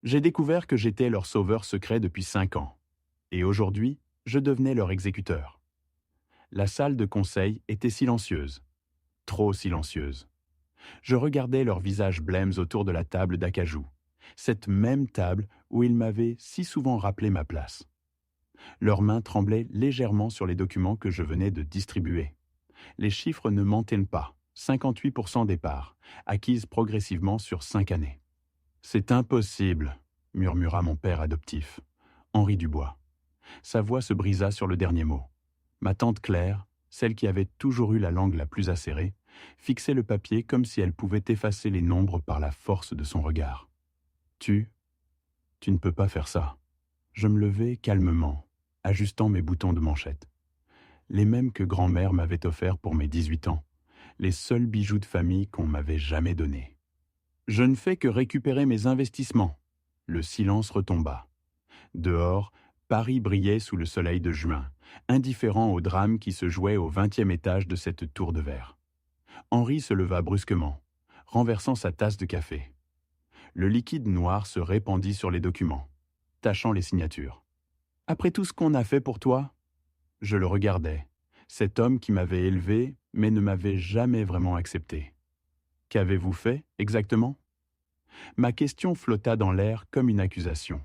J'ai découvert que j'étais leur sauveur secret depuis 5 ans. Et aujourd'hui, je devenais leur exécuteur. La salle de conseil était silencieuse, trop silencieuse. Je regardais leurs visages blêmes autour de la table d'acajou, cette même table où ils m'avaient si souvent rappelé ma place. Leurs mains tremblaient légèrement sur les documents que je venais de distribuer. Les chiffres ne mentaient pas. 58% des parts, acquises progressivement sur 5 années. C'est impossible, murmura mon père adoptif, Henri Dubois. Sa voix se brisa sur le dernier mot. Ma tante Claire, celle qui avait toujours eu la langue la plus acérée, fixait le papier comme si elle pouvait effacer les nombres par la force de son regard. Tu ne peux pas faire ça. Je me levai calmement, ajustant mes boutons de manchette. Les mêmes que grand-mère m'avait offerts pour mes 18 ans, les seuls bijoux de famille qu'on m'avait jamais donnés. Je ne fais que récupérer mes investissements. Le silence retomba. Dehors, Paris brillait sous le soleil de juin, indifférent au drame qui se jouait au 20e étage de cette tour de verre. Henri se leva brusquement, renversant sa tasse de café. Le liquide noir se répandit sur les documents, tachant les signatures. « Après tout ce qu'on a fait pour toi ?» Je le regardais, cet homme qui m'avait élevé, mais ne m'avait jamais vraiment accepté. « Qu'avez-vous fait, exactement ?» Ma question flotta dans l'air comme une accusation.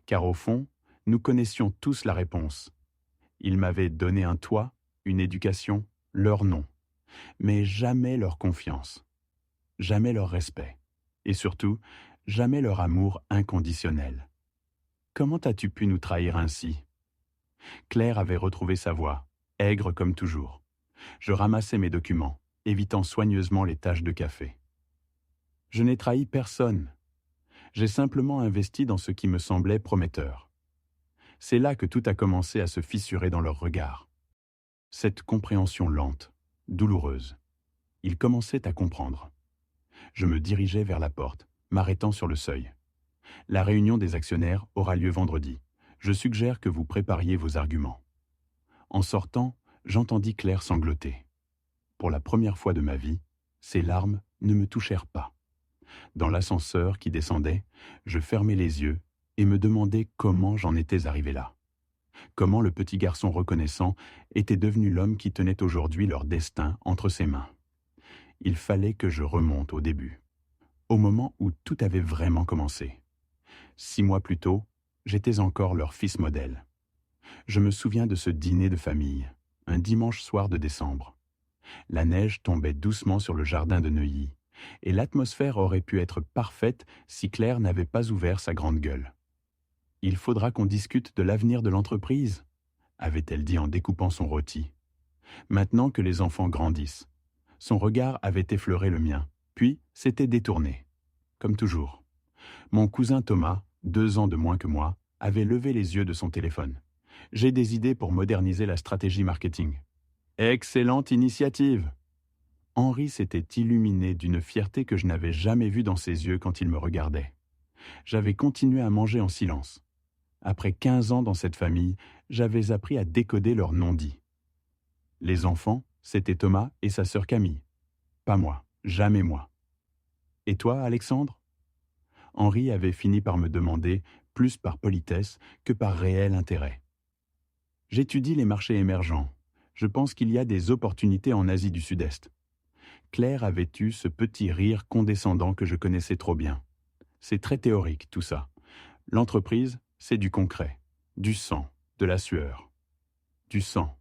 Car au fond, nous connaissions tous la réponse. Ils m'avaient donné un toit, une éducation, leur nom, mais jamais leur confiance, jamais leur respect, et surtout, jamais leur amour inconditionnel. Comment as-tu pu nous trahir ainsi ? Claire avait retrouvé sa voix, aigre comme toujours. Je ramassai mes documents, évitant soigneusement les taches de café. Je n'ai trahi personne. J'ai simplement investi dans ce qui me semblait prometteur. C'est là que tout a commencé à se fissurer dans leurs regards. Cette compréhension lente, douloureuse. Ils commençaient à comprendre. Je me dirigeais vers la porte, m'arrêtant sur le seuil. La réunion des actionnaires aura lieu vendredi. Je suggère que vous prépariez vos arguments. En sortant, j'entendis Claire sangloter. Pour la première fois de ma vie, ses larmes ne me touchèrent pas. Dans l'ascenseur qui descendait, je fermais les yeux et me demandais comment j'en étais arrivé là. Comment le petit garçon reconnaissant était devenu l'homme qui tenait aujourd'hui leur destin entre ses mains. Il fallait que je remonte au début, au moment où tout avait vraiment commencé. 6 mois plus tôt, j'étais encore leur fils modèle. Je me souviens de ce dîner de famille, un dimanche soir de décembre. La neige tombait doucement sur le jardin de Neuilly, et l'atmosphère aurait pu être parfaite si Claire n'avait pas ouvert sa grande gueule. « Il faudra qu'on discute de l'avenir de l'entreprise », avait-elle dit en découpant son rôti. Maintenant que les enfants grandissent. Son regard avait effleuré le mien, puis s'était détourné. Comme toujours. Mon cousin Thomas, 2 ans de moins que moi, avait levé les yeux de son téléphone. « J'ai des idées pour moderniser la stratégie marketing. » « Excellente initiative !» Henri s'était illuminé d'une fierté que je n'avais jamais vue dans ses yeux quand il me regardait. J'avais continué à manger en silence. Après 15 ans dans cette famille, j'avais appris à décoder leurs non-dits. Les enfants, c'était Thomas et sa sœur Camille. Pas moi, jamais moi. « Et toi, Alexandre ?» Henri avait fini par me demander, plus par politesse que par réel intérêt. « J'étudie les marchés émergents. Je pense qu'il y a des opportunités en Asie du Sud-Est. » Claire avait eu ce petit rire condescendant que je connaissais trop bien. C'est très théorique, tout ça. L'entreprise, c'est du concret, du sang, de la sueur. Du sang.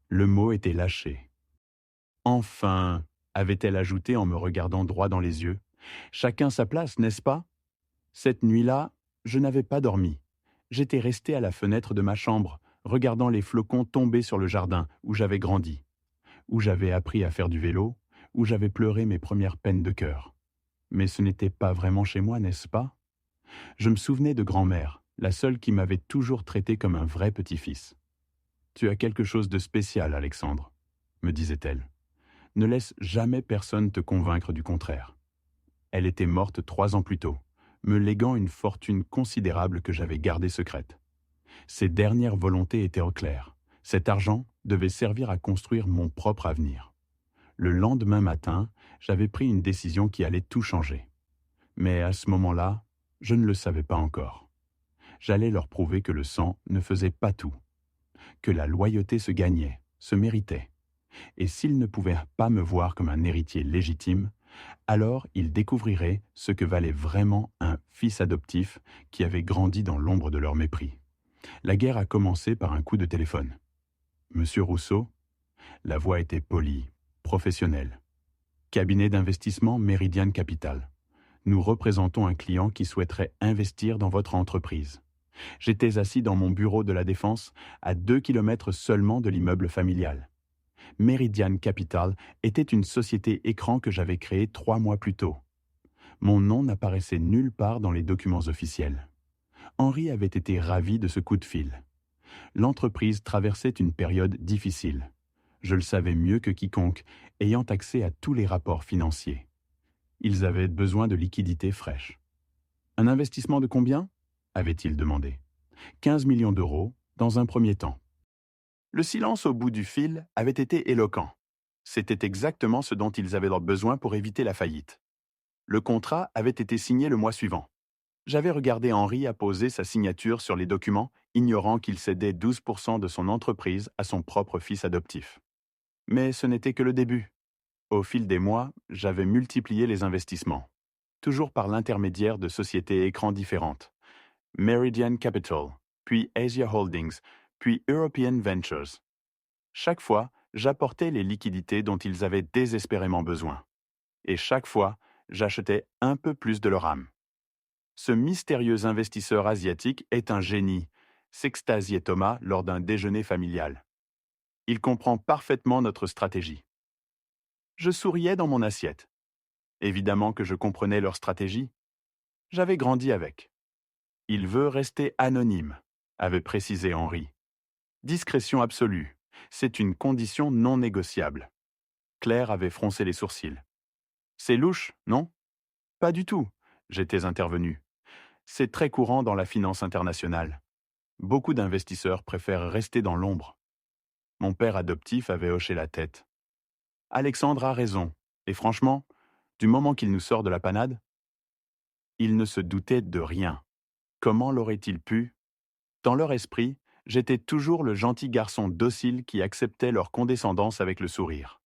Le mot était lâché. « Enfin !» avait-elle ajouté en me regardant droit dans les yeux. « Chacun sa place, n'est-ce pas ? Cette nuit-là, je n'avais pas dormi. J'étais resté à la fenêtre de ma chambre, regardant les flocons tomber sur le jardin où j'avais grandi, où j'avais appris à faire du vélo, où j'avais pleuré mes premières peines de cœur. Mais ce n'était pas vraiment chez moi, n'est-ce pas ? Je me souvenais de grand-mère, la seule qui m'avait toujours traité comme un vrai petit-fils. « Tu as quelque chose de spécial, Alexandre, » me disait-elle. « Ne laisse jamais personne te convaincre du contraire. » Elle était morte 3 ans plus tôt, me léguant une fortune considérable que j'avais gardée secrète. Ses dernières volontés étaient au clair. Cet argent devait servir à construire mon propre avenir. Le lendemain matin, j'avais pris une décision qui allait tout changer. Mais à ce moment-là, Je ne le savais pas encore. J'allais leur prouver que le sang ne faisait pas tout, que la loyauté se gagnait, se méritait. Et s'ils ne pouvaient pas me voir comme un héritier légitime, alors ils découvriraient ce que valait vraiment un fils adoptif qui avait grandi dans l'ombre de leur mépris. La guerre a commencé par un coup de téléphone. Monsieur Rousseau, la voix était polie, professionnelle. Cabinet d'investissement Meridian Capital. Nous représentons un client qui souhaiterait investir dans votre entreprise. J'étais assis dans mon bureau de la Défense, à 2 kilomètres seulement de l'immeuble familial. Meridian Capital était une société écran que j'avais créée 3 mois plus tôt. Mon nom n'apparaissait nulle part dans les documents officiels. Henri avait été ravi de ce coup de fil. L'entreprise traversait une période difficile. Je le savais mieux que quiconque, ayant accès à tous les rapports financiers. Ils avaient besoin de liquidités fraîches. Un investissement de combien ? Avait-il demandé. 15 millions d'euros, dans un premier temps. Le silence au bout du fil avait été éloquent. C'était exactement ce dont ils avaient besoin pour éviter la faillite. Le contrat avait été signé le mois suivant. J'avais regardé Henri apposer sa signature sur les documents, ignorant qu'il cédait 12% de son entreprise à son propre fils adoptif. Mais ce n'était que le début. Au fil des mois, j'avais multiplié les investissements, toujours par l'intermédiaire de sociétés écrans différentes. Meridian Capital, puis Asia Holdings, puis European Ventures. Chaque fois, j'apportais les liquidités dont ils avaient désespérément besoin. Et chaque fois, j'achetais un peu plus de leur âme. Ce mystérieux investisseur asiatique est un génie, s'extasiait Thomas lors d'un déjeuner familial. Il comprend parfaitement notre stratégie. Je souriais dans mon assiette. Évidemment que je comprenais leur stratégie. J'avais grandi avec. Il veut rester anonyme, avait précisé Henri. Discrétion absolue, c'est une condition non négociable. Claire avait froncé les sourcils. C'est louche, non ? Pas du tout, j'étais intervenu. C'est très courant dans la finance internationale. Beaucoup d'investisseurs préfèrent rester dans l'ombre. Mon père adoptif avait hoché la tête. Alexandre a raison, et franchement, du moment qu'il nous sort de la panade, il ne se doutait de rien. Comment l'aurait-il pu ? Dans leur esprit, j'étais toujours le gentil garçon docile qui acceptait leur condescendance avec le sourire.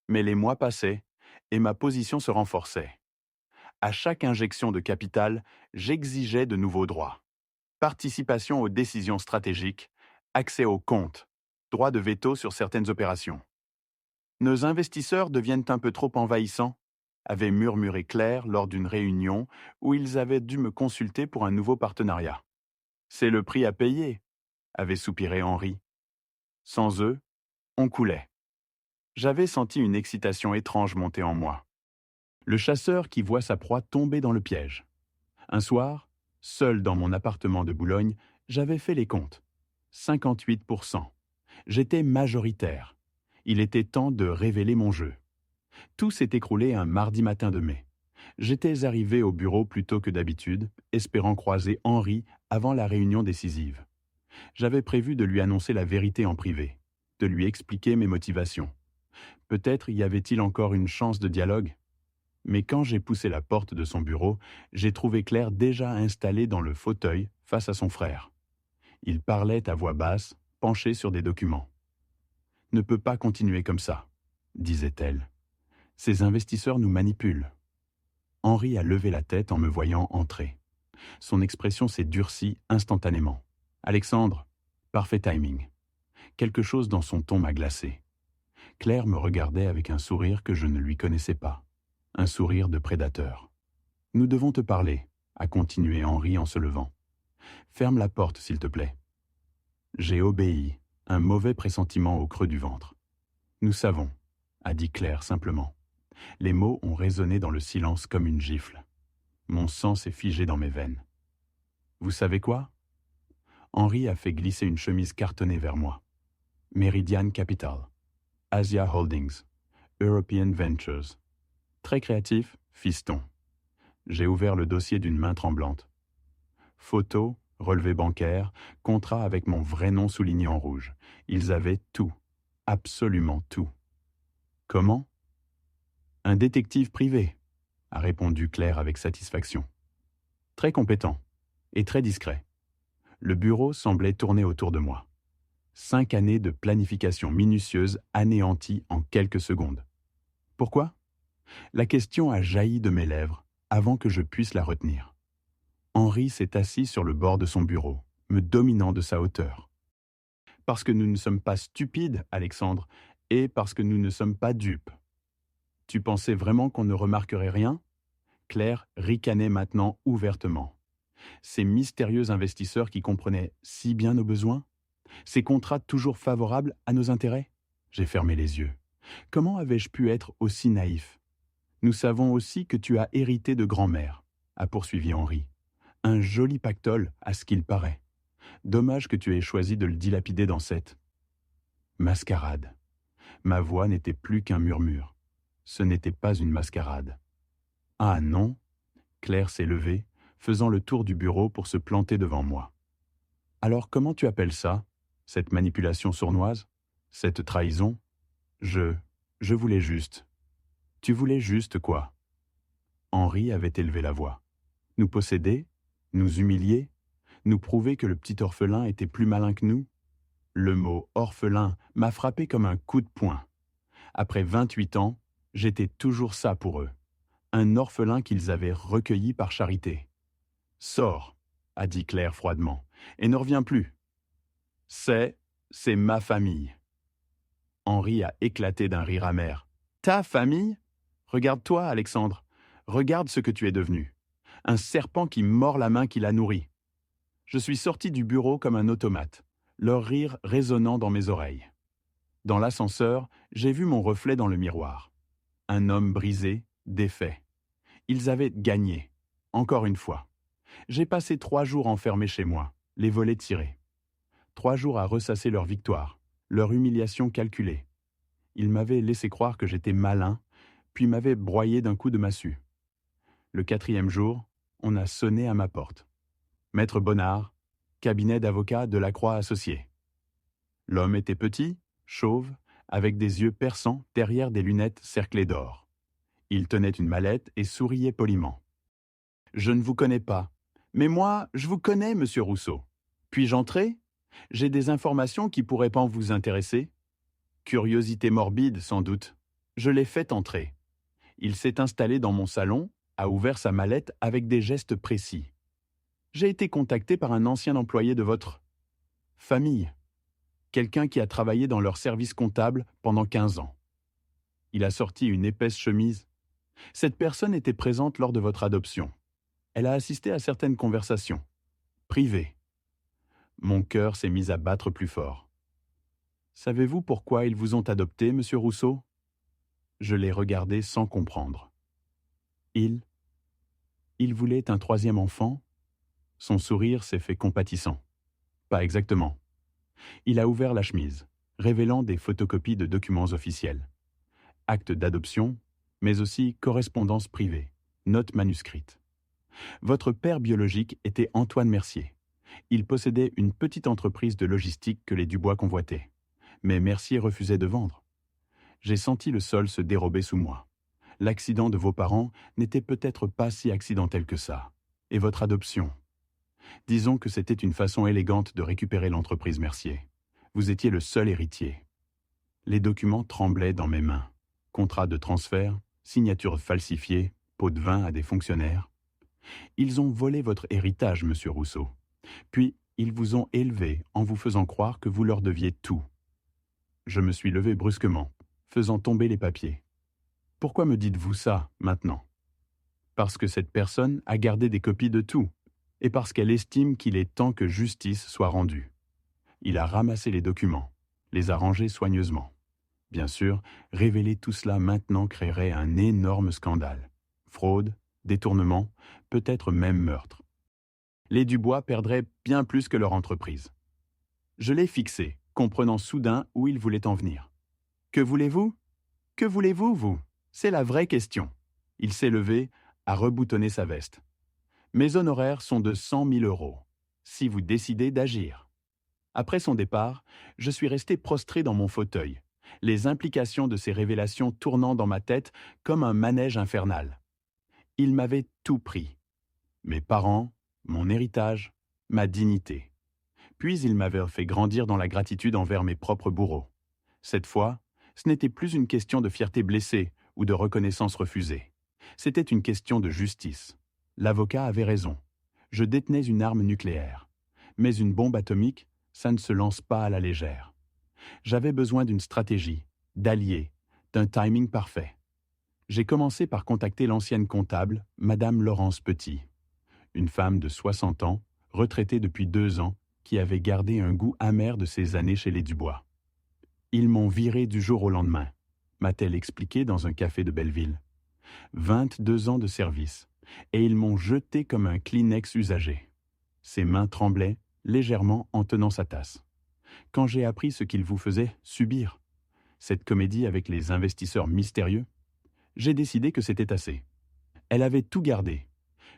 Mais les mois passaient, et ma position se renforçait. À chaque injection de capital, j'exigeais de nouveaux droits. Participation aux décisions stratégiques, accès aux comptes, droit de veto sur certaines opérations. Nos investisseurs deviennent un peu trop envahissants, avait murmuré Claire lors d'une réunion où ils avaient dû me consulter pour un nouveau partenariat. C'est le prix à payer, avait soupiré Henri. Sans eux, on coulait. J'avais senti une excitation étrange monter en moi. Le chasseur qui voit sa proie tomber dans le piège. Un soir, seul dans mon appartement de Boulogne, j'avais fait les comptes. 58%. J'étais majoritaire. Il était temps de révéler mon jeu. Tout s'est écroulé un mardi matin de mai. J'étais arrivé au bureau plus tôt que d'habitude, espérant croiser Henri avant la réunion décisive. J'avais prévu de lui annoncer la vérité en privé, de lui expliquer mes motivations. Peut-être y avait-il encore une chance de dialogue. Mais quand j'ai poussé la porte de son bureau, j'ai trouvé Claire déjà installée dans le fauteuil face à son frère. Il parlait à voix basse, penché sur des documents. « Ne peut pas continuer comme ça, » disait-elle. « Ces investisseurs nous manipulent. » Henri a levé la tête en me voyant entrer. Son expression s'est durcie instantanément. « Alexandre, parfait timing. » Quelque chose dans son ton m'a glacé. Claire me regardait avec un sourire que je ne lui connaissais pas. Un sourire de prédateur. « Nous devons te parler, » a continué Henri en se levant. « Ferme la porte, s'il te plaît. » J'ai obéi, un mauvais pressentiment au creux du ventre. « Nous savons, » a dit Claire simplement. Les mots ont résonné dans le silence comme une gifle. Mon sang s'est figé dans mes veines. « Vous savez quoi ?» Henri a fait glisser une chemise cartonnée vers moi. « Meridian Capital, Asia Holdings, European Ventures. » Très créatif, fiston. J'ai ouvert le dossier d'une main tremblante. Photos, relevés bancaires, contrat avec mon vrai nom souligné en rouge. Ils avaient tout, absolument tout. Comment ? Un détective privé, a répondu Claire avec satisfaction. très compétent et très discret. Le bureau semblait tourner autour de moi. 5 années de planification minutieuse anéanties en quelques secondes. Pourquoi? La question a jailli de mes lèvres avant que je puisse la retenir. Henri s'est assis sur le bord de son bureau, me dominant de sa hauteur. Parce que nous ne sommes pas stupides, Alexandre, et parce que nous ne sommes pas dupes. Tu pensais vraiment qu'on ne remarquerait rien? Claire ricanait maintenant ouvertement. Ces mystérieux investisseurs qui comprenaient si bien nos besoins? Ces contrats toujours favorables à nos intérêts? J'ai fermé les yeux. Comment avais-je pu être aussi naïf? Nous savons aussi que tu as hérité de grand-mère, a poursuivi Henri. Un joli pactole, à ce qu'il paraît. Dommage que tu aies choisi de le dilapider dans cette mascarade. Ma voix n'était plus qu'un murmure. Ce n'était pas une mascarade. Ah non? Claire s'est levée, faisant le tour du bureau pour se planter devant moi. Alors comment tu appelles ça? Cette manipulation sournoise? Cette trahison? Je voulais juste. Tu voulais juste quoi? Henri avait élevé la voix. Nous posséder? Nous humilier? Nous prouver que le petit orphelin était plus malin que nous? Le mot orphelin m'a frappé comme un coup de poing. Après 28 ans, j'étais toujours ça pour eux. Un orphelin qu'ils avaient recueilli par charité. Sors, a dit Claire froidement, et ne reviens plus. C'est ma famille. Henri a éclaté d'un rire amer. Ta famille? Regarde-toi, Alexandre. Regarde ce que tu es devenu. Un serpent qui mord la main qui l'a nourri. Je suis sorti du bureau comme un automate, leur rire résonnant dans mes oreilles. Dans l'ascenseur, j'ai vu mon reflet dans le miroir. Un homme brisé, défait. Ils avaient gagné, encore une fois. J'ai passé 3 jours enfermé chez moi, les volets tirés. 3 jours à ressasser leur victoire, leur humiliation calculée. Ils m'avaient laissé croire que j'étais malin, puis m'avaient broyé d'un coup de massue. Le 4e jour, on a sonné à ma porte. Maître Bonnard, cabinet d'avocat de Lacroix Associés. L'homme était petit, chauve, avec des yeux perçants derrière des lunettes cerclées d'or. Il tenait une mallette et souriait poliment. « Je ne vous connais pas, mais moi, je vous connais, monsieur Rousseau. Puis-je entrer? J'ai des informations qui pourraient pas vous intéresser. Curiosité morbide, sans doute. Je l'ai fait entrer. Il s'est installé dans mon salon, a ouvert sa mallette avec des gestes précis. J'ai été contacté par un ancien employé de votre famille, quelqu'un qui a travaillé dans leur service comptable pendant 15 ans. Il a sorti une épaisse chemise. Cette personne était présente lors de votre adoption. Elle a assisté à certaines conversations, privées. Mon cœur s'est mis à battre plus fort. Savez-vous pourquoi ils vous ont adopté, monsieur Rousseau? Je l'ai regardé sans comprendre. Il voulait un 3e enfant? Son sourire s'est fait compatissant. Pas exactement. Il a ouvert la chemise, révélant des photocopies de documents officiels. Actes d'adoption, mais aussi correspondance privée, notes manuscrites. Votre père biologique était Antoine Mercier. Il possédait une petite entreprise de logistique que les Dubois convoitaient. Mais Mercier refusait de vendre. J'ai senti le sol se dérober sous moi. L'accident de vos parents n'était peut-être pas si accidentel que ça. Et votre adoption? Disons que c'était une façon élégante de récupérer l'entreprise Mercier. Vous étiez le seul héritier. Les documents tremblaient dans mes mains. Contrat de transfert, signature falsifiée, pot de vin à des fonctionnaires. Ils ont volé votre héritage, monsieur Rousseau. Puis, ils vous ont élevé en vous faisant croire que vous leur deviez tout. Je me suis levé brusquement, faisant tomber les papiers. Pourquoi me dites-vous ça, maintenant? Parce que cette personne a gardé des copies de tout, et parce qu'elle estime qu'il est temps que justice soit rendue. Il a ramassé les documents, les a rangés soigneusement. Bien sûr, révéler tout cela maintenant créerait un énorme scandale. Fraude, détournement, peut-être même meurtre. Les Dubois perdraient bien plus que leur entreprise. Je l'ai fixé, comprenant soudain où il voulait en venir. Que voulez-vous? Que voulez-vous, vous? C'est la vraie question. Il s'est levé, a reboutonné sa veste. Mes honoraires sont de 100 000 €, si vous décidez d'agir. Après son départ, je suis resté prostré dans mon fauteuil, les implications de ces révélations tournant dans ma tête comme un manège infernal. Il m'avait tout pris. mes parents, mon héritage, ma dignité. Puis il m'avait fait grandir dans la gratitude envers mes propres bourreaux. Cette fois, ce n'était plus une question de fierté blessée ou de reconnaissance refusée. C'était une question de justice. L'avocat avait raison. Je détenais une arme nucléaire. Mais une bombe atomique, ça ne se lance pas à la légère. J'avais besoin d'une stratégie, d'alliés, d'un timing parfait. J'ai commencé par contacter l'ancienne comptable, Madame Laurence Petit, une femme de 60 ans, retraitée depuis 2 ans, qui avait gardé un goût amer de ses années chez les Dubois. Ils m'ont viré du jour au lendemain, m'a-t-elle expliqué dans un café de Belleville. 22 ans de service, et ils m'ont jeté comme un Kleenex usagé. Ses mains tremblaient, légèrement en tenant sa tasse. Quand j'ai appris ce qu'il vous faisait subir, cette comédie avec les investisseurs mystérieux, j'ai décidé que c'était assez. Elle avait tout gardé.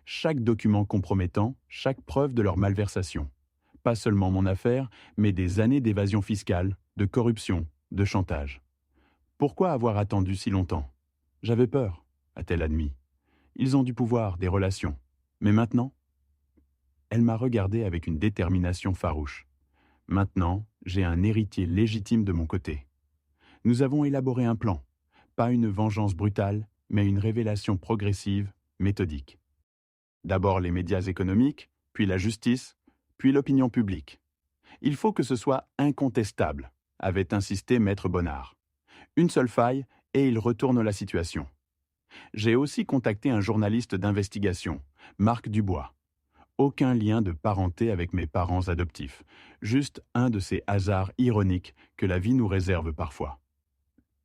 Chaque document compromettant, chaque preuve de leur malversation. Pas seulement mon affaire, mais des années d'évasion fiscale, de corruption, de chantage. Pourquoi avoir attendu si longtemps? J'avais peur, a-t-elle admis. Ils ont du pouvoir, des relations. Mais maintenant? Elle m'a regardé avec une détermination farouche. Maintenant, j'ai un héritier légitime de mon côté. Nous avons élaboré un plan. Pas une vengeance brutale, mais une révélation progressive, méthodique. D'abord les médias économiques, puis la justice, puis l'opinion publique. Il faut que ce soit incontestable, avait insisté Maître Bonnard. Une seule faille, et il retourne la situation. J'ai aussi contacté un journaliste d'investigation, Marc Dubois. Aucun lien de parenté avec mes parents adoptifs, juste un de ces hasards ironiques que la vie nous réserve parfois.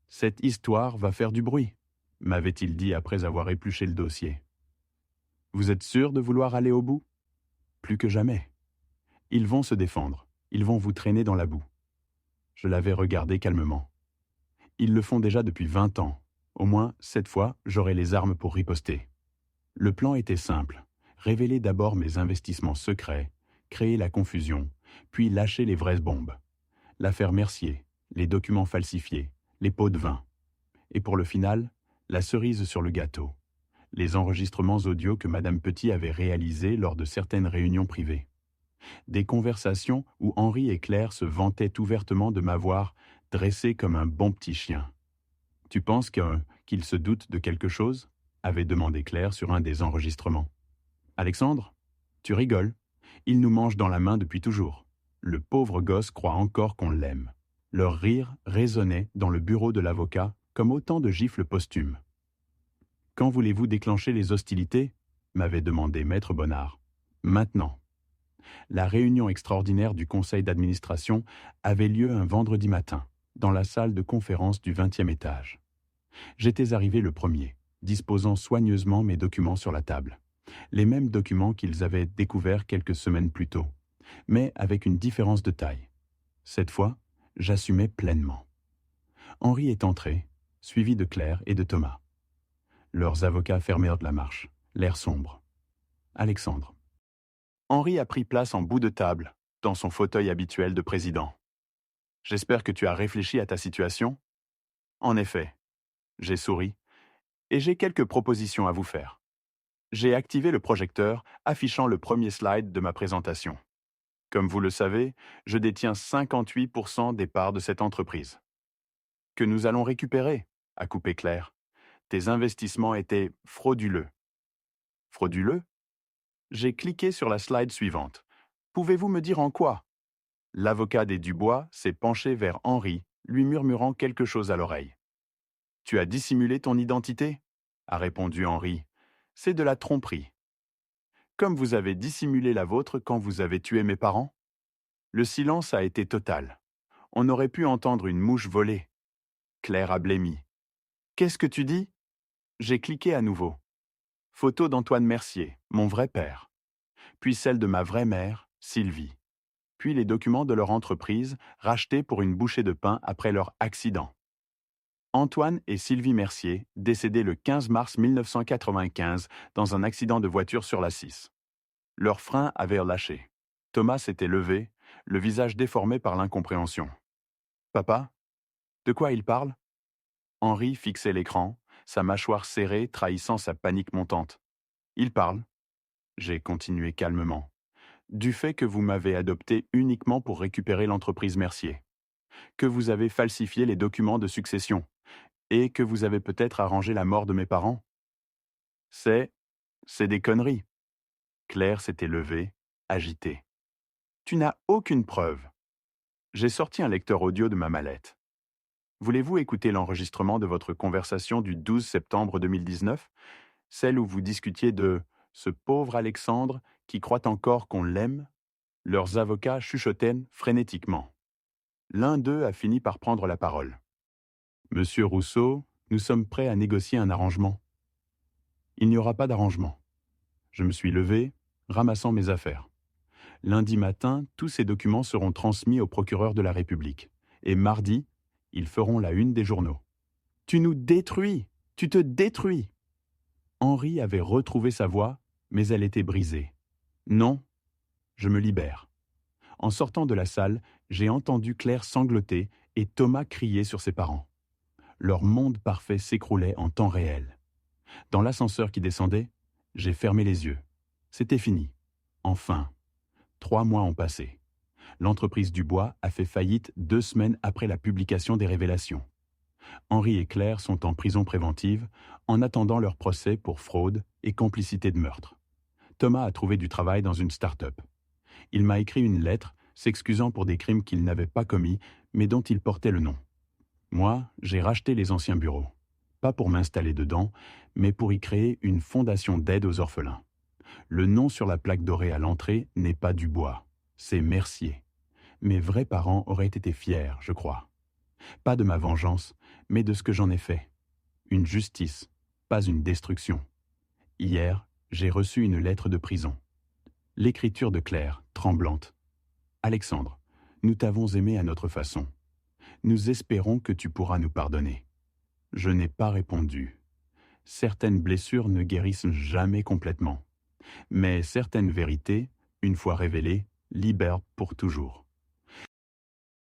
Cette histoire va faire du bruit, m'avait-il dit après avoir épluché le dossier. Vous êtes sûr de vouloir aller au bout? Plus que jamais. Ils vont se défendre, ils vont vous traîner dans la boue. Je l'avais regardé calmement. Ils le font déjà depuis 20 ans. Au moins, cette fois, j'aurai les armes pour riposter. Le plan était simple. Révéler d'abord mes investissements secrets, créer la confusion, puis lâcher les vraies bombes. L'affaire Mercier, les documents falsifiés, les pots de vin. Et pour le final, la cerise sur le gâteau. Les enregistrements audio que Madame Petit avait réalisés lors de certaines réunions privées. Des conversations où Henri et Claire se vantaient ouvertement de m'avoir dressé comme un bon petit chien. « Tu penses qu'il se doute de quelque chose ?» avait demandé Claire sur un des enregistrements. « Alexandre, tu rigoles. Il nous mange dans la main depuis toujours. Le pauvre gosse croit encore qu'on l'aime. » Leur rire résonnait dans le bureau de l'avocat comme autant de gifles posthumes. « Quand voulez-vous déclencher les hostilités ?» m'avait demandé Maître Bonnard. « Maintenant. » La réunion extraordinaire du conseil d'administration avait lieu un vendredi matin, dans la salle de conférence du 20e étage. J'étais arrivé le premier, disposant soigneusement mes documents sur la table. Les mêmes documents qu'ils avaient découverts quelques semaines plus tôt, mais avec une différence de taille. Cette fois, j'assumais pleinement. Henri est entré, suivi de Claire et de Thomas. Leurs avocats fermèrent la marche, l'air sombre. Alexandre. Henri a pris place en bout de table, dans son fauteuil habituel de président. « J'espère que tu as réfléchi à ta situation ?» En effet, j'ai souri, et j'ai quelques propositions à vous faire. J'ai activé le projecteur affichant le premier slide de ma présentation. Comme vous le savez, je détiens 58% des parts de cette entreprise. Que nous allons récupérer, a coupé Claire. Tes investissements étaient frauduleux. Frauduleux? J'ai cliqué sur la slide suivante. Pouvez-vous me dire en quoi? L'avocat des Dubois s'est penché vers Henri, lui murmurant quelque chose à l'oreille. Tu as dissimulé ton identité? A répondu Henri. C'est de la tromperie. Comme vous avez dissimulé la vôtre quand vous avez tué mes parents? Le silence a été total. On aurait pu entendre une mouche voler. Claire a blêmi. Qu'est-ce que tu dis? J'ai cliqué à nouveau. Photo d'Antoine Mercier, mon vrai père. Puis celle de ma vraie mère, Sylvie. Puis les documents de leur entreprise, rachetés pour une bouchée de pain après leur accident. Antoine et Sylvie Mercier, décédés le 15 mars 1995 dans un accident de voiture sur la 6. Leurs freins avaient lâché. Thomas s'était levé, le visage déformé par l'incompréhension. « Papa? De quoi il parle ?» Henri fixait l'écran, sa mâchoire serrée trahissant sa panique montante. « Il parle. J'ai continué calmement. Du fait que vous m'avez adopté uniquement pour récupérer l'entreprise Mercier, que vous avez falsifié les documents de succession et que vous avez peut-être arrangé la mort de mes parents. C'est des conneries. Claire s'était levée, agitée. Tu n'as aucune preuve. J'ai sorti un lecteur audio de ma mallette. Voulez-vous écouter l'enregistrement de votre conversation du 12 septembre 2019, celle où vous discutiez de ce pauvre Alexandre qui croit encore qu'on l'aime? Leurs avocats chuchotaient frénétiquement. L'un d'eux a fini par prendre la parole. Monsieur Rousseau, nous sommes prêts à négocier un arrangement. Il n'y aura pas d'arrangement. Je me suis levé, ramassant mes affaires. Lundi matin, tous ces documents seront transmis au procureur de la République. Et mardi, ils feront la une des journaux. Tu nous détruis! Tu te détruis! Henri avait retrouvé sa voix, mais elle était brisée. Non, je me libère. En sortant de la salle, j'ai entendu Claire sangloter et Thomas crier sur ses parents. Leur monde parfait s'écroulait en temps réel. Dans l'ascenseur qui descendait, j'ai fermé les yeux. C'était fini. Enfin. 3 mois ont passé. L'entreprise Dubois a fait faillite 2 semaines après la publication des révélations. Henri et Claire sont en prison préventive en attendant leur procès pour fraude et complicité de meurtre. Thomas a trouvé du travail dans une start-up. Il m'a écrit une lettre s'excusant pour des crimes qu'il n'avait pas commis mais dont il portait le nom. Moi, j'ai racheté les anciens bureaux. Pas pour m'installer dedans, mais pour y créer une fondation d'aide aux orphelins. Le nom sur la plaque dorée à l'entrée n'est pas Dubois, c'est Mercier. Mes vrais parents auraient été fiers, je crois. Pas de ma vengeance, mais de ce que j'en ai fait. Une justice, pas une destruction. Hier, j'ai reçu une lettre de prison. L'écriture de Claire, tremblante. Alexandre, nous t'avons aimé à notre façon. Nous espérons que tu pourras nous pardonner. Je n'ai pas répondu. Certaines blessures ne guérissent jamais complètement. Mais certaines vérités, une fois révélées, libèrent pour toujours.